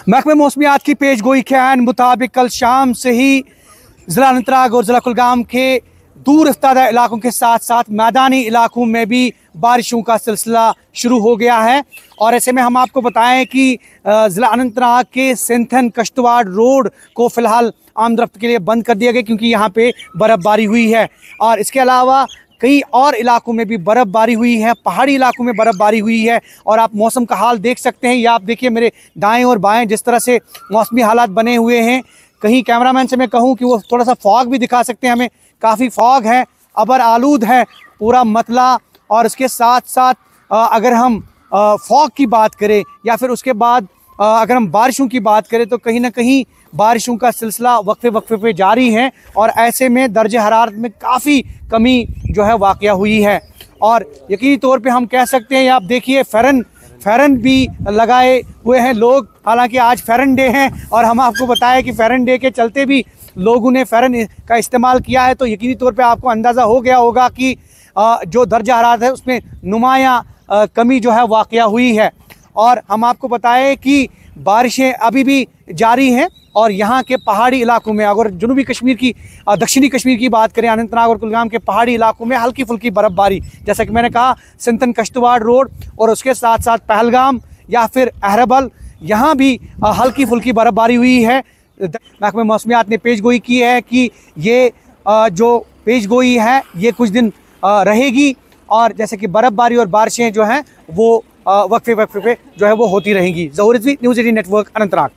महकमे मौसमियात की पेश गोई के ऐन मुताबिक कल शाम से ही ज़िला अनंतनाग और ज़िला कुलगाम के दूर अफ्तादा इलाकों के साथ साथ मैदानी इलाकों में भी बारिशों का सिलसिला शुरू हो गया है। और ऐसे में हम आपको बताएं कि ज़िला अनंतनाग के सिंथन कश्तवाड़ रोड को फ़िलहाल आमदरफ्त के लिए बंद कर दिया गया क्योंकि यहाँ पे बर्फ़बारी हुई है। और इसके अलावा कई और इलाकों में भी बर्फ़बारी हुई है, पहाड़ी इलाकों में बर्फ़बारी हुई है। और आप मौसम का हाल देख सकते हैं, ये आप देखिए मेरे दाएं और बाएं जिस तरह से मौसमी हालात बने हुए हैं। कहीं कैमरामैन से मैं कहूं कि वो थोड़ा सा फॉग भी दिखा सकते हैं, हमें काफ़ी फॉग है, अबर आलूद है पूरा मतला। और इसके साथ साथ अगर हम फॉग की बात करें या फिर उसके बाद अगर हम बारिशों की बात करें तो कहीं ना कहीं बारिशों का सिलसिला वक्फे वक्फे पे जारी है। और ऐसे में दर्जे हरारत में काफ़ी कमी जो है वाक़या हुई है। और यकीनी तौर पे हम कह सकते हैं, आप देखिए फ़ेरन भी लगाए हुए हैं लोग, हालांकि आज फ़ेरन डे है और हम आपको बताया कि फ़ेरन डे के चलते भी लोगों ने फ़ेरन का इस्तेमाल किया है। तो यकीनी तौर पे आपको अंदाज़ा हो गया होगा कि जो दर्जा हरारत है उसमें नुमायाँ कमी जो है वाक़या हुई है। और हम आपको बताएं कि बारिशें अभी भी जारी हैं और यहाँ के पहाड़ी इलाकों में, अगर जनूबी कश्मीर की दक्षिणी कश्मीर की बात करें, अनंतनाग और कुलगाम के पहाड़ी इलाकों में हल्की फुल्की बर्फ़बारी, जैसा कि मैंने कहा सिंथन कश्तवाड़ रोड और उसके साथ साथ पहलगाम या फिर अहरबल, यहाँ भी हल्की फुल्की बर्फ़बारी हुई है। महकमे मौसमियात ने पेशगोई की है कि ये जो पेशगोई है ये कुछ दिन रहेगी और जैसे कि बर्फ़बारी और बारिशें जो हैं वो वक्फे वक्फे पे जो है वो होती रहेंगी। ज़हूर रिज़वी, न्यूज़ 18 नेटवर्क, अनंतनाग।